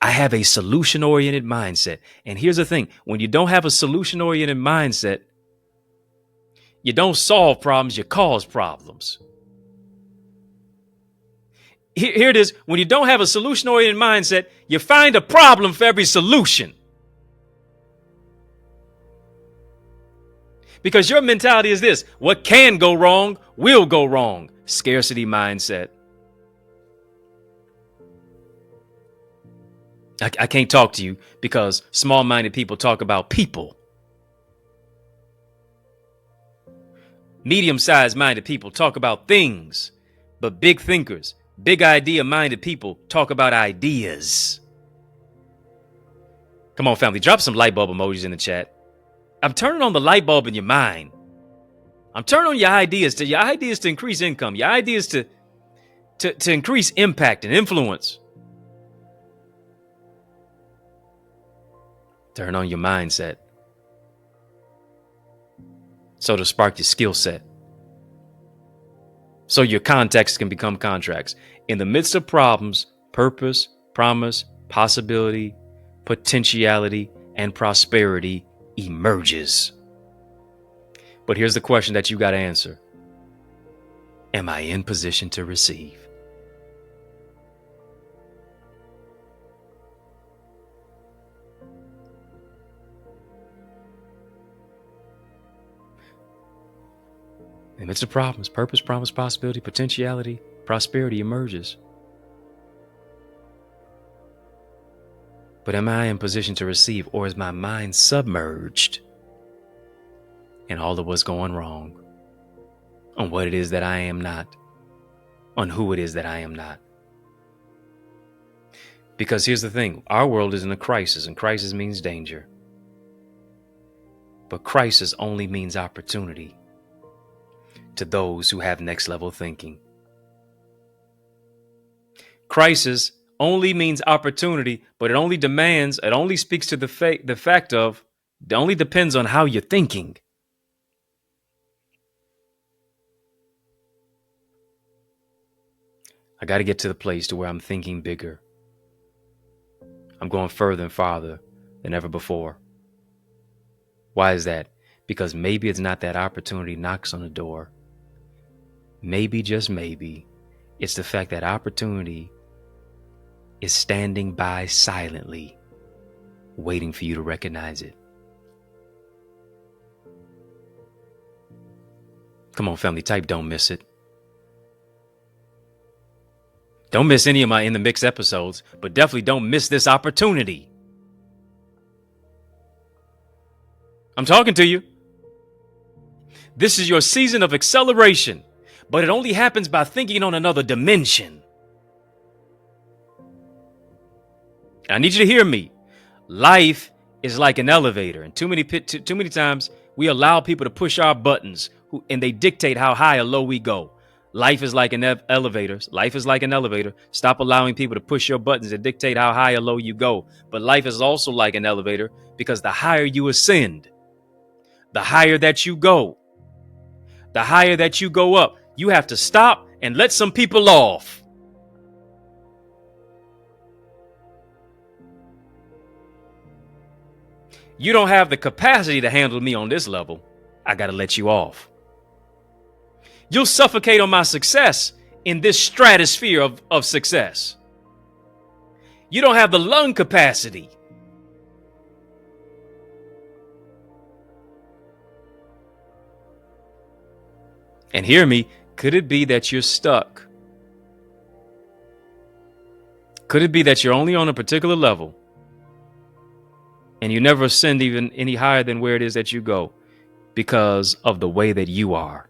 Speaker 1: I have a solution-oriented mindset. And here's the thing. When you don't have a solution-oriented mindset, you don't solve problems, you cause problems. Here it is. When you don't have a solution-oriented mindset, you find a problem for every solution. Because your mentality is this: what can go wrong will go wrong. Scarcity mindset. I can't talk to you because small-minded people talk about people. Medium-sized minded people talk about things, but big thinkers, big idea-minded people talk about ideas. Come on, family, drop some light bulb emojis in the chat. I'm turning on the light bulb in your mind. I'm turning on your ideas to increase income, your ideas to increase impact and influence. Turn on your mindset so to spark your skill set, so your contacts can become contracts. In the midst of problems, purpose, promise, possibility, potentiality, and prosperity emerges. But here's the question that you got to answer. Am I in position to receive? In the midst of problems, purpose, promise, possibility, potentiality, prosperity emerges. But am I in position to receive, or is my mind submerged in all of what's going wrong, on what it is that I am not, on who it is that I am not? Because here's the thing, our world is in a crisis, and crisis means danger. But crisis only means opportunity to those who have next level thinking. Crisis only means opportunity, but it only speaks to the fact of, it only depends on how you're thinking. I got to get to the place to where I'm thinking bigger. I'm going further and farther than ever before. Why is that? Because maybe it's not that opportunity knocks on the door. Maybe, just maybe, it's the fact that opportunity is standing by silently, waiting for you to recognize it. Come on, family, type don't miss it. Don't miss any of my In the Mix episodes, but definitely don't miss this opportunity. I'm talking to you. This is your season of acceleration, but it only happens by thinking on another dimension. I need you to hear me. Life is like an elevator, and too many times we allow people to push our buttons, and they dictate how high or low we go. Life is like an elevator. Life is like an elevator. Stop allowing people to push your buttons and dictate how high or low you go. But life is also like an elevator, because the higher you ascend, the higher that you go, the higher that you go up, you have to stop and let some people off. You don't have the capacity to handle me on this level. I got to let you off. You'll suffocate on my success in this stratosphere of success. You don't have the lung capacity. And hear me, could it be that you're stuck? Could it be that you're only on a particular level and you never ascend even any higher than where it is that you go because of the way that you are?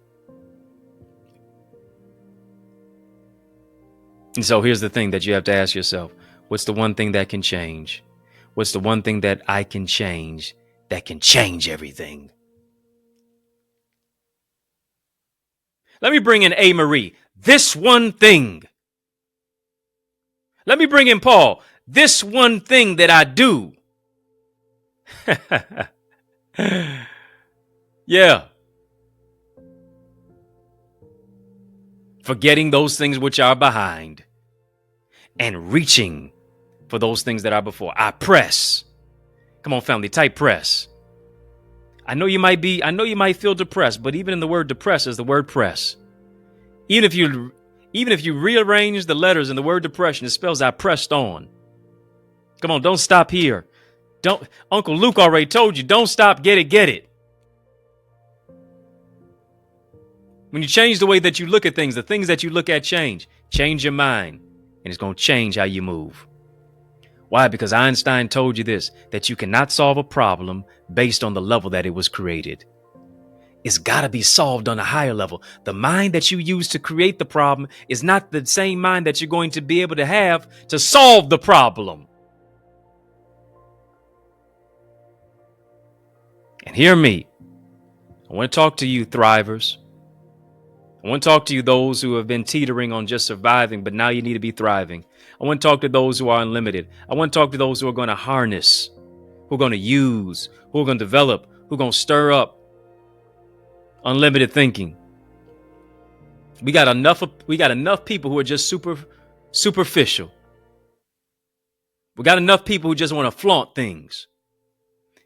Speaker 1: And so here's the thing that you have to ask yourself. What's the one thing that can change? What's the one thing that I can change that can change everything? Let me bring in A. Marie. This one thing. Let me bring in Paul. This one thing that I do. Yeah. Forgetting those things which are behind and reaching for those things that are before. I press. Come on, family, type press. I know you might feel depressed, but even in the word depressed is the word press. Even if you rearrange the letters in the word depression, it spells I pressed on. Come on, don't stop here. Uncle Luke already told you, don't stop, get it. When you change the way that you look at things, the things that you look at change. Change your mind, and it's going to change how you move. Why? Because Einstein told you this, that you cannot solve a problem based on the level that it was created. It's got to be solved on a higher level. The mind that you use to create the problem is not the same mind that you're going to be able to have to solve the problem. And hear me. I want to talk to you thrivers. I want to talk to you those who have been teetering on just surviving, but now you need to be thriving. I want to talk to those who are unlimited. I want to talk to those who are going to harness, who are going to use, who are going to develop, who are going to stir up unlimited thinking. We got enough people who are just superficial. We got enough people who just want to flaunt things.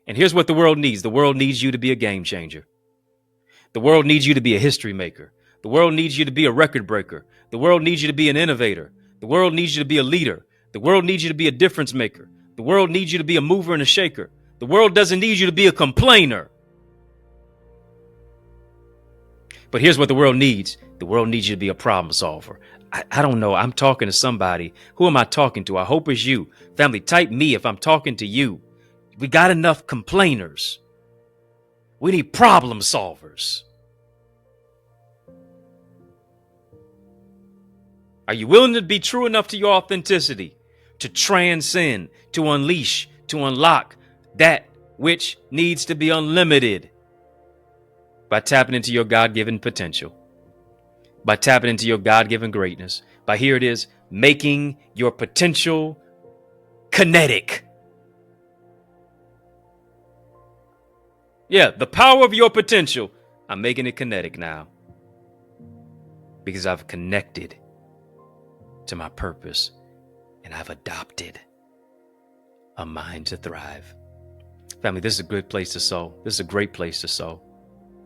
Speaker 1: And here's what the world needs. The world needs you to be a game changer. The world needs you to be a history maker. The world needs you to be a record breaker. The world needs you to be an innovator. The world needs you to be a leader. The world needs you to be a difference maker. The world needs you to be a mover and a shaker. The world doesn't need you to be a complainer. But here's what the world needs. The world needs you to be a problem solver. I don't know. I'm talking to somebody. Who am I talking to? I hope it's you. Family, type me if I'm talking to you. We got enough complainers. We need problem solvers. Are you willing to be true enough to your authenticity, to transcend, to unleash, to unlock that which needs to be unlimited by tapping into your God-given potential, by tapping into your God-given greatness, by here it is, making your potential kinetic. Yeah, the power of your potential. I'm making it kinetic now because I've connected to my purpose and I've adopted a mind to thrive. Family, this is a good place to sow. This is a great place to sow.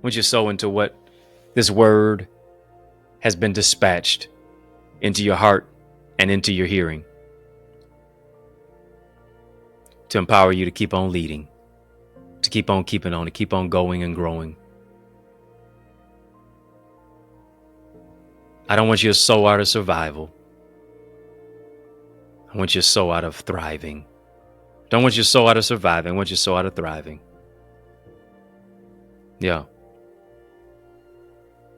Speaker 1: Once you sow into what this word has been dispatched into your heart and into your hearing to empower you to keep on leading, to keep on keeping on, to keep on going and growing. I don't want you to sow out of survival. I want you to sow out of thriving. Don't want you to sow out of surviving. I want you to sow out of thriving. Yeah.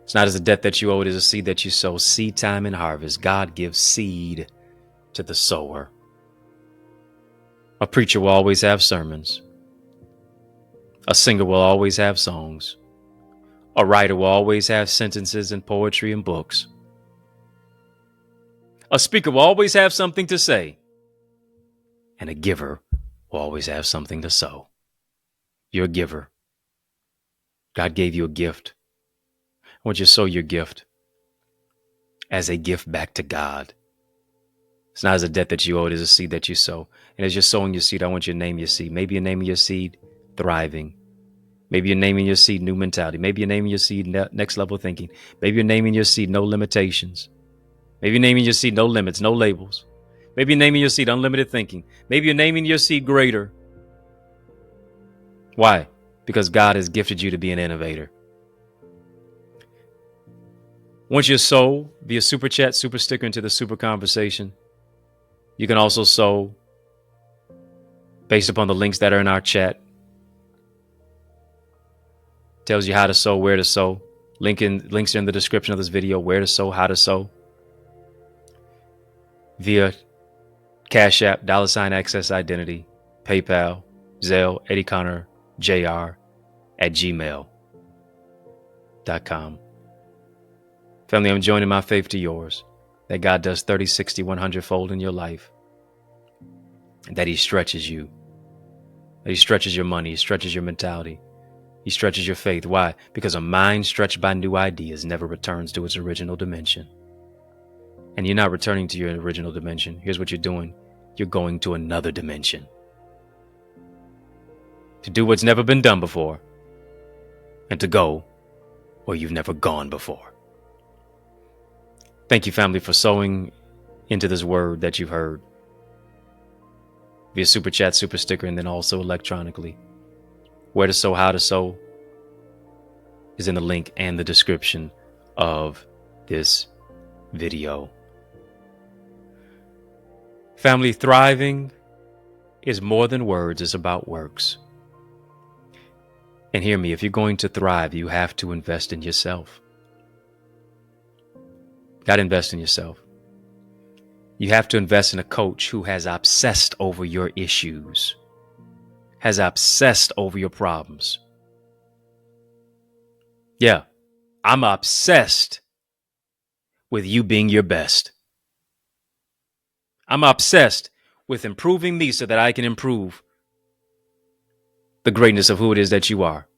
Speaker 1: It's not as a debt that you owe, it is a seed that you sow. Seed time and harvest. God gives seed to the sower. A preacher will always have sermons. A singer will always have songs. A writer will always have sentences and poetry and books. A speaker will always have something to say. And a giver will always have something to sow. You're a giver. God gave you a gift. I want you to sow your gift as a gift back to God. It's not as a debt that you owe, it is a seed that you sow. And as you're sowing your seed, I want you to name your seed. Maybe you're naming your seed thriving. Maybe you're naming your seed new mentality. Maybe you're naming your seed next level thinking. Maybe you're naming your seed no limitations. Maybe you're naming your seed no limits, no labels. Maybe you're naming your seed unlimited thinking. Maybe you're naming your seed greater. Why? Because God has gifted you to be an innovator. Once you sow via super chat, super sticker into the super conversation, you can also sow based upon the links that are in our chat. Tells you how to sow, where to sow. Links are in the description of this video, where to sow, how to sow. Via Cash App, $Access Identity, PayPal, Zelle, EddieConnorJr @gmail.com. Family, I'm joining my faith to yours, that God does 30, 60, 100-fold in your life, and that he stretches you, that he stretches your money, he stretches your mentality, he stretches your faith. Why? Because a mind stretched by new ideas never returns to its original dimension. And you're not returning to your original dimension. Here's what you're doing. You're going to another dimension. To do what's never been done before. And to go where you've never gone before. Thank you, family, for sowing into this word that you've heard. Via super chat, super sticker, and then also electronically. Where to sow, how to sow is in the link and the description of this video. Family, thriving is more than words, it's about works. And hear me, if you're going to thrive, you have to invest in yourself. Got to invest in yourself. You have to invest in a coach who has obsessed over your issues, has obsessed over your problems. Yeah, I'm obsessed with you being your best. I'm obsessed with improving me so that I can improve the greatness of who it is that you are.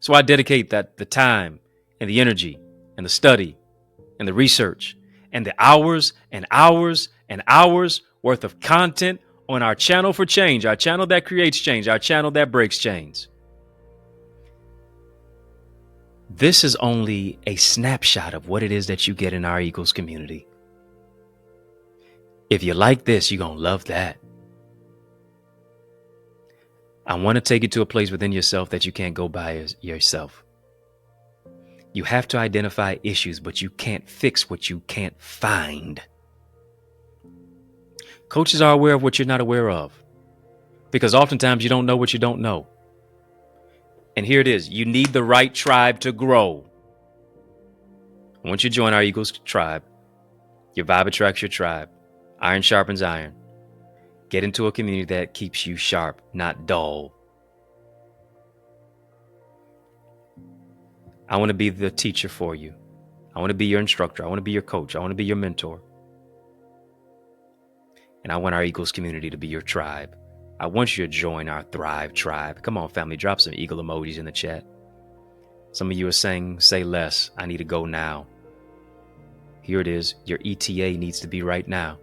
Speaker 1: So I dedicate the time and the energy and the study and the research and the hours and hours and hours worth of content on our channel for change, our channel that creates change, our channel that breaks chains. This is only a snapshot of what it is that you get in our Eagles community. If you like this, you're going to love that. I want to take you to a place within yourself that you can't go by yourself. You have to identify issues, but you can't fix what you can't find. Coaches are aware of what you're not aware of, because oftentimes you don't know what you don't know. And here it is. You need the right tribe to grow. Once you join our Eagles tribe, your vibe attracts your tribe. Iron sharpens iron. Get into a community that keeps you sharp, not dull. I want to be the teacher for you. I want to be your instructor. I want to be your coach. I want to be your mentor. And I want our Eagles community to be your tribe. I want you to join our Thrive tribe. Come on, family, drop some eagle emojis in the chat. Some of you are saying, say less. I need to go now. Here it is. Your ETA needs to be right now.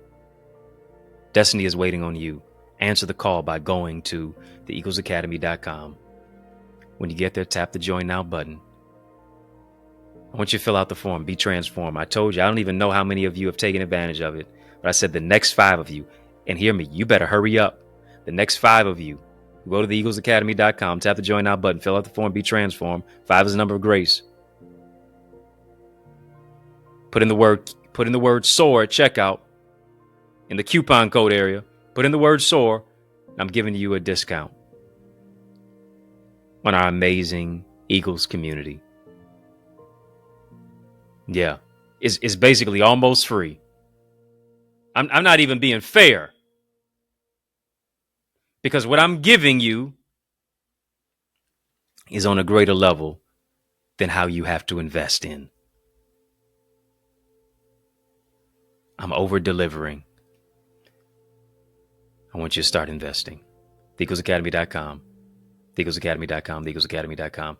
Speaker 1: Destiny is waiting on you. Answer the call by going to theeaglesacademy.com. When you get there, tap the Join Now button. I want you to fill out the form. Be transformed. I told you, I don't even know how many of you have taken advantage of it. But I said the next 5 of you, and hear me, you better hurry up. The next 5 of you, go to theeaglesacademy.com, tap the Join Now button, fill out the form, be transformed. 5 is the number of grace. Put in the word SOAR at checkout. In the coupon code area, put in the word SOAR. I'm giving you a discount on our amazing Eagles community. Yeah, it's basically almost free. I'm not even being fair, because what I'm giving you is on a greater level than how you have to invest in. I'm over delivering. I want you to start investing. TheEaglesAcademy.com. TheEaglesAcademy.com. TheEaglesAcademy.com.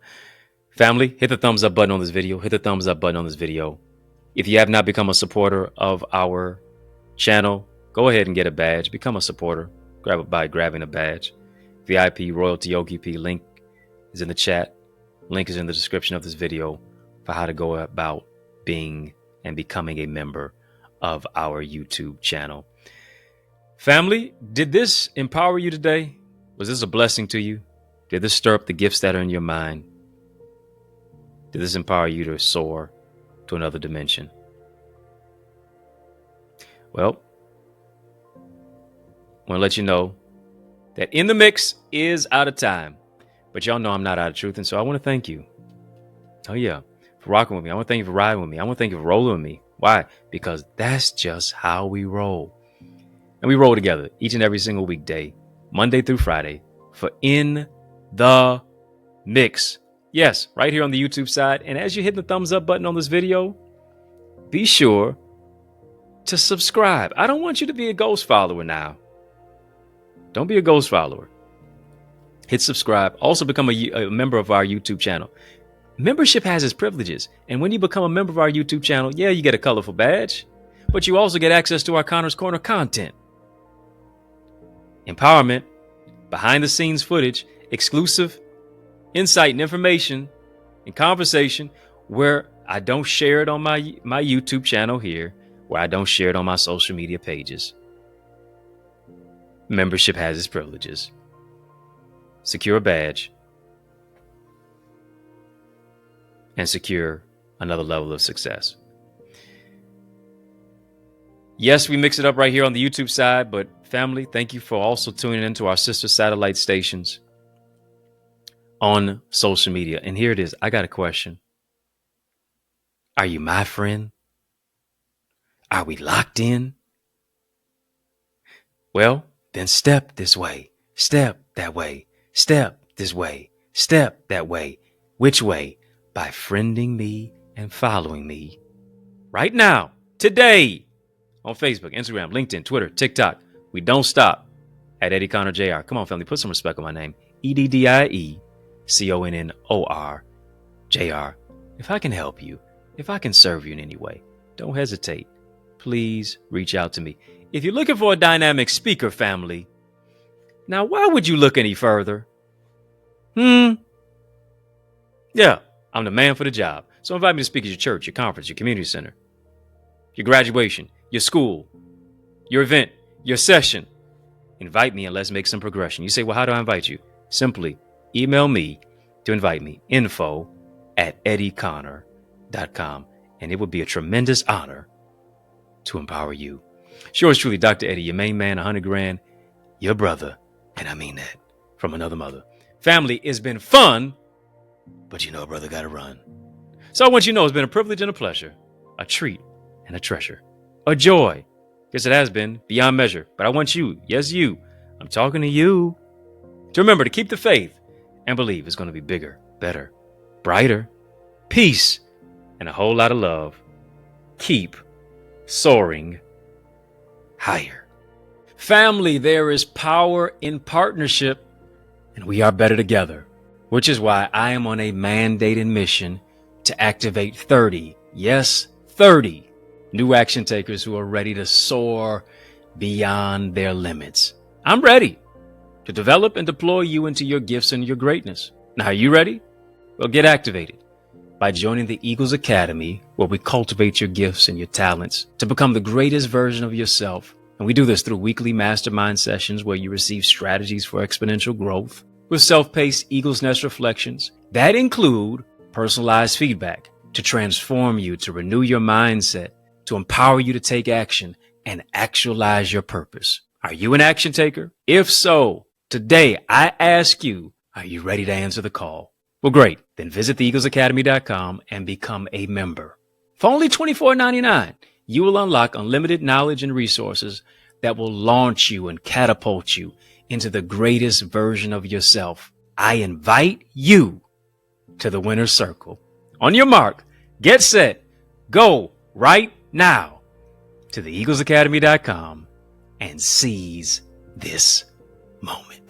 Speaker 1: Family, hit the thumbs up button on this video. Hit the thumbs up button on this video. If you have not become a supporter of our channel, go ahead and get a badge. Become a supporter. Grab it by grabbing a badge. VIP Royalty OKP link is in the chat. Link is in the description of this video for how to go about being and becoming a member of our YouTube channel. Family, did this empower you today? Was this a blessing to you? Did this stir up the gifts that are in your mind? Did this empower you to soar to another dimension? Well, I want to let you know that In the Mix is out of time. But y'all know I'm not out of truth, and so I want to thank you. Oh, yeah, for rocking with me. I want to thank you for riding with me. I want to thank you for rolling with me. Why? Because that's just how we roll. And we roll together each and every single weekday, Monday through Friday, for In the Mix. Yes, right here on the YouTube side. And as you hit the thumbs up button on this video, be sure to subscribe. I don't want you to be a ghost follower now. Don't be a ghost follower. Hit subscribe. Also become a member of our YouTube channel. Membership has its privileges. And when you become a member of our YouTube channel, yeah, you get a colorful badge, but you also get access to our Connor's Corner content. Empowerment, behind the scenes footage, exclusive insight and information and conversation where I don't share it on my YouTube channel here, where I don't share it on my social media pages. Membership has its privileges. Secure a badge and secure another level of success. Yes, we mix it up right here on the YouTube side, but family, thank you for also tuning into our sister satellite stations on social media. And here it is. I got a question. Are you my friend? Are we locked in? Well, then step this way, step that way, step this way, step that way. Which way? By friending me and following me right now, today, on Facebook, Instagram, LinkedIn, Twitter, TikTok. We don't stop at EddieConnorJr. Come on, family, put some respect on my name. EddieConnorJr. If I can help you, if I can serve you in any way, don't hesitate. Please reach out to me. If you're looking for a dynamic speaker, family, now why would you look any further? Yeah, I'm the man for the job. So invite me to speak at your church, your conference, your community center, your graduation, your school, your event, your session. Invite me and let's make some progression. You say, well, how do I invite you? Simply email me to invite me. info@EddieConnor.jr. EddieConnorJr.com, and it would be a tremendous honor to empower you. Yours truly, Dr. Eddie, your main man, 100 grand, your brother, and I mean that, from another mother. Family, it's been fun, but you know a brother gotta run. So I want you to know it's been a privilege and a pleasure, a treat and a treasure, a joy. Yes, it has been beyond measure, but I want you, yes, you, I'm talking to you, to remember to keep the faith and believe it's going to be bigger, better, brighter, peace, and a whole lot of love. Keep soaring higher. Family, there is power in partnership, and we are better together, which is why I am on a mandated mission to activate 30, yes, 30 new action takers who are ready to soar beyond their limits. I'm ready to develop and deploy you into your gifts and your greatness. Now, are you ready? Well, get activated by joining the Eagles Academy, where we cultivate your gifts and your talents to become the greatest version of yourself. And we do this through weekly mastermind sessions where you receive strategies for exponential growth with self-paced Eagles Nest reflections that include personalized feedback to transform you, to renew your mindset, to empower you to take action and actualize your purpose. Are you an action taker? If so, today I ask you, are you ready to answer the call? Well, great. Then visit theeaglesacademy.com and become a member. For only $24.99, you will unlock unlimited knowledge and resources that will launch you and catapult you into the greatest version of yourself. I invite you to the winner's circle. On your mark, get set, go right now to theeaglesacademy.com and seize this moment.